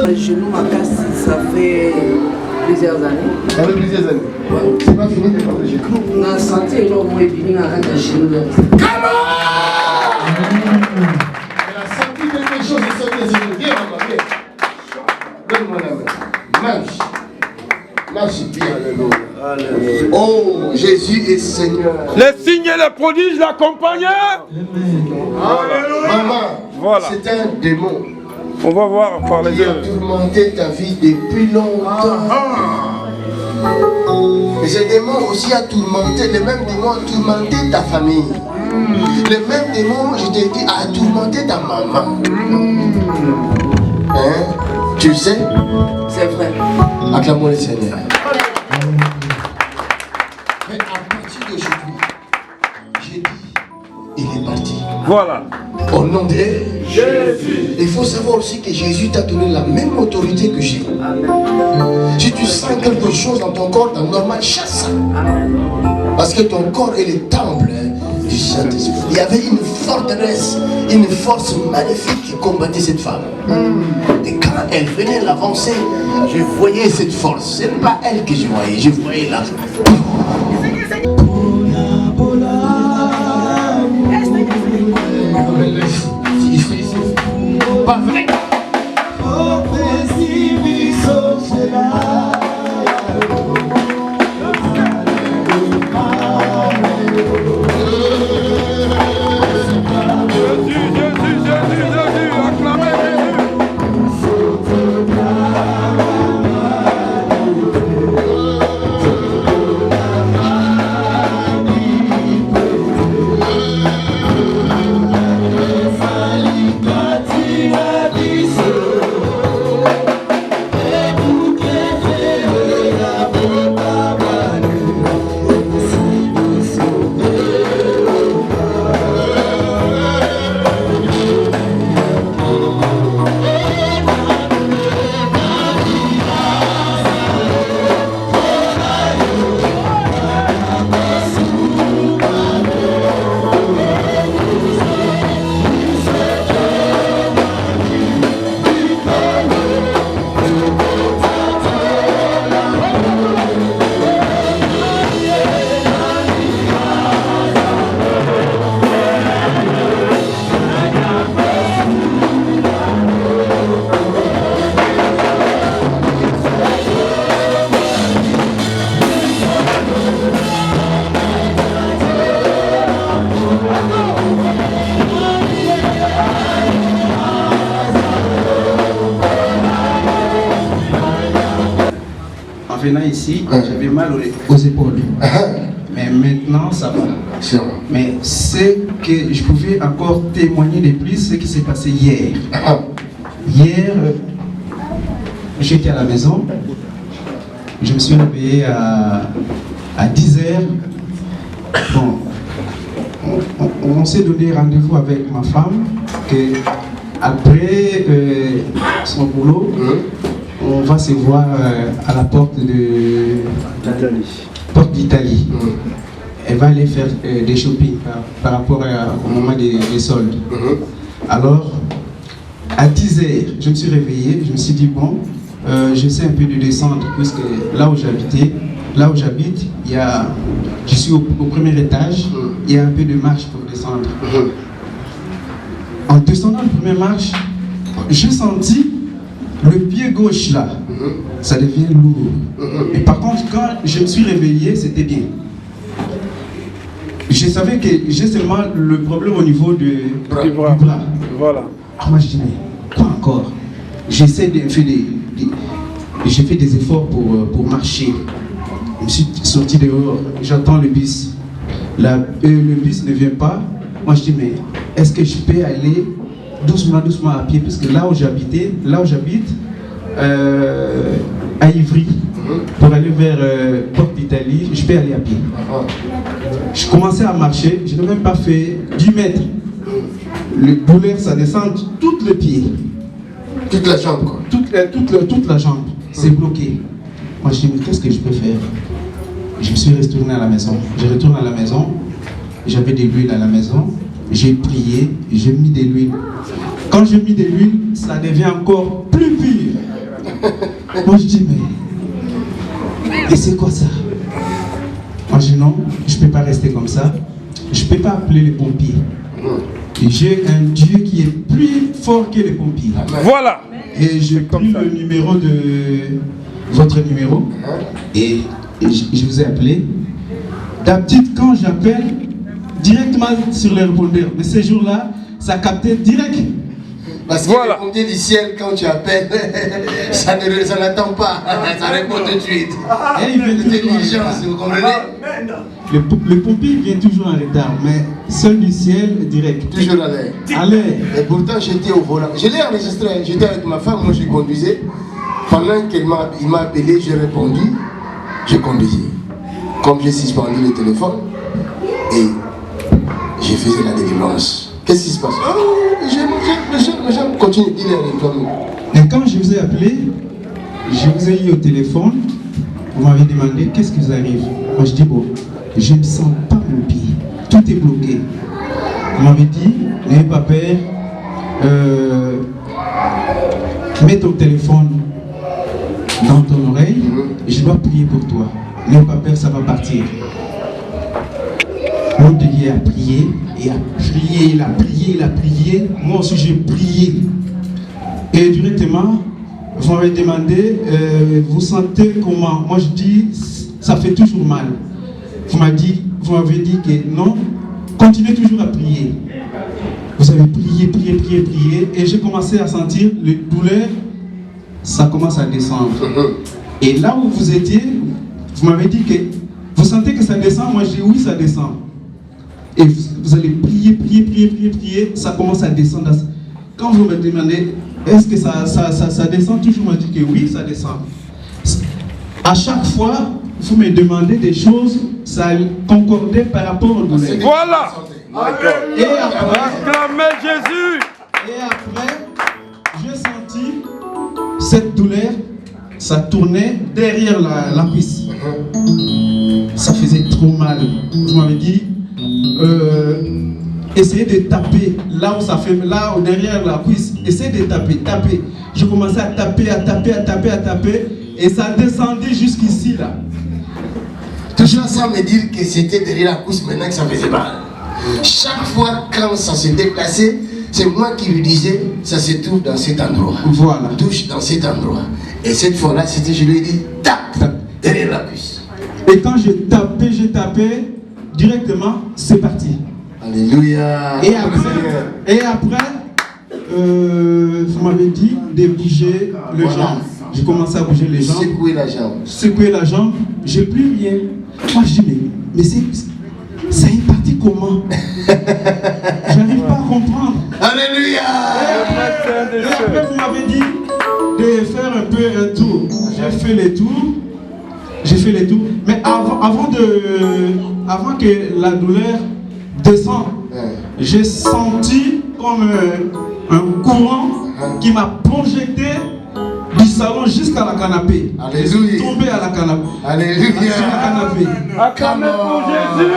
Chez nous, ma casse, ça fait plusieurs années. Ça fait plusieurs années. Ouais. C'est pas fini de parler chez nous. Dans la santé, là, moi, il vient à la chez nous. Elle a senti quelque chose de cette maison. Viens, maman, viens. Donne-moi la main. Marche. Marche bien. Alléluia. Oh, Jésus est Seigneur. Les signes et les prodiges l'accompagnaient. Maman, voilà. C'est un démon. On va voir par les Qui a yeux. tourmenté ta vie depuis longtemps. Et ce démon aussi a tourmenté, le même démon a tourmenté ta famille. Le même démon, je t'ai dit, a tourmenté ta maman. Hein? Tu le sais? C'est vrai. Acclamons le Seigneur. Mais à partir d'aujourd'hui, j'ai dit, il est parti. Voilà. Au nom de Jésus. Il faut savoir aussi que Jésus t'a donné la même autorité que j'ai. Si tu sens quelque chose dans ton corps, dans normal, chasse ça. Parce que ton corps est le temple du Saint-Esprit. Il y avait une forteresse, une force maléfique qui combattait cette femme. Et quand elle venait l'avancer, je voyais cette force. Ce n'est pas elle que je voyais là. Pas vrai. Venant ici, j'avais mal aux épaules. Mais maintenant, ça va. Mais ce que je pouvais encore témoigner de plus, ce qui s'est passé hier. Hier, j'étais à la maison. Je me suis réveillé à 10h. Bon, on s'est donné rendez-vous avec ma femme que après son boulot, on va se voir à la porte d'Italie. Elle va aller faire des shopping par rapport au moment des soldes. Alors, à 10h, je me suis réveillé, je me suis dit, bon, j'essaie un peu de descendre, puisque là où j'habite, je suis au premier étage, il y a un peu de marche pour descendre. En descendant la première marche, j'ai senti le pied gauche là, ça devient lourd. Mais par contre, quand je me suis réveillé, c'était bien. Je savais que j'ai seulement le problème au niveau du bras. Voilà. Ah, moi je dis, mais quoi encore? J'essaie de faire j'ai fait des efforts pour marcher. Je me suis sorti dehors, j'attends le bus. Le bus ne vient pas. Moi je dis, mais est-ce que je peux aller doucement à pied, parce que là où j'habite, à Ivry, pour aller vers Porte d'Italie, je peux aller à pied. Je commençais à marcher, je n'ai même pas fait 10 mètres. Le douleur, ça descend tout le pied. Toute la jambe, quoi. Toute la jambe, c'est bloqué. Moi je dis, mais qu'est-ce que je peux faire? Je me suis retourné à la maison. Je retourne à la maison, j'avais de l'huile à la maison, j'ai prié, j'ai mis de l'huile. Quand j'ai mis de l'huile, ça devient encore plus pur. Moi je dis, mais... Et c'est quoi ça? Moi je dis non, je ne peux pas rester comme ça. Je ne peux pas appeler les pompiers. Et j'ai un Dieu qui est plus fort que les pompiers. Voilà. Et j'ai pris le numéro de... votre numéro. Et je vous ai appelé. D'habitude, quand j'appelle, directement sur les répondeurs. Mais ces jours-là, ça captait direct. Parce que le pompier du ciel, quand tu appelles, ça n'attend pas. Ça répond tout de suite. Et il vient l'intelligence, vous comprenez? Le pompier vient toujours en retard, mais ceux du ciel, direct. Toujours à l'air. Allez. Et pourtant, j'étais au volant. Je l'ai enregistré. J'étais avec ma femme, moi je conduisais. Pendant qu'il m'a appelé, j'ai répondu. Je conduisais. Comme j'ai suspendu le téléphone, et j'ai fait la délivrance. Qu'est-ce qui se passe? Oh, le jeune continue, il est avec toi. Et quand je vous ai appelé, je vous ai eu au téléphone, vous m'avez demandé qu'est-ce qui vous arrive. Moi je dis bon, je ne sens pas mon pied, tout est bloqué. Vous m'avez dit, n'ayez pas peur, mets ton téléphone dans ton oreille, et je dois prier pour toi. N'ayez pas peur, ça va partir. L'autre Dieu a prié, et a prié, il a prié, il a prié. Moi aussi j'ai prié. Et directement, vous m'avez demandé, vous sentez comment? Moi je dis, ça fait toujours mal. Vous m'avez dit que non, continuez toujours à prier. Vous avez prié, prié, prié, prié, et j'ai commencé à sentir les douleurs, ça commence à descendre. Et là où vous étiez, vous m'avez dit que vous sentez que ça descend, moi je dis oui, ça descend. Et vous allez prier, prier, prier, prier, prier, ça commence à descendre. Quand vous me demandez, est-ce que ça descend toujours, moi je dis que oui, ça descend. À chaque fois, vous me demandez des choses, ça concordait par rapport au douleur. Voilà. Et après, Acclamez Jésus. Et après, j'ai senti cette douleur, ça tournait derrière la cuisse. Ça faisait trop mal. Vous m'avez dit, essayez de taper là où ça fait, là où derrière la cuisse. Essayez de taper. Je commençais à taper, et ça descendait jusqu'ici là. Toujours sans me dire que c'était derrière la cuisse, maintenant que ça faisait mal. Chaque fois quand ça se déplaçait, c'est moi qui lui disais, ça se trouve dans cet endroit. Voilà. Touche dans cet endroit. Et cette fois-là, je lui ai dit, tape derrière la cuisse. Et quand j'ai tapé, directement, c'est parti. Alléluia. Et après, vous m'avez dit de bouger le jambe. J'ai commencé à bouger les jambes. Secouer la jambe. J'ai plus rien. Moi je dis, mais c'est une partie comment? J'arrive pas à comprendre. Alléluia. Et après vous m'avez dit de faire un peu un tour. J'ai fait les tours. Mais avant que la douleur descende, j'ai senti comme un courant qui m'a projeté du salon jusqu'à la canapé. Alléluia. Je suis tombé à la canapé. Alléluia. Sur la canapé. Acclamez pour Jésus.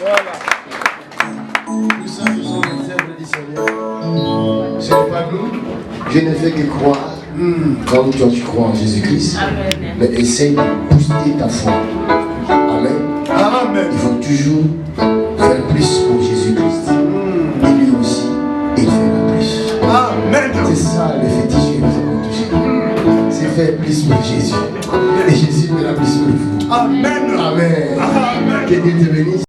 Voilà. Nous sommes les œuvres du Seigneur. Ce n'est pas nous. Je ne fais que croire. Comme toi tu crois en Jésus-Christ. Mais essaye de booster ta foi. Amen. Amen. Il faut toujours faire plus pour Jésus-Christ. Et lui aussi, il fera plus. Amen. C'est ça le fétiche que nous avons touché. C'est faire plus pour Jésus. Et Jésus fera plus pour vous. Amen. Amen. Que Dieu te bénisse.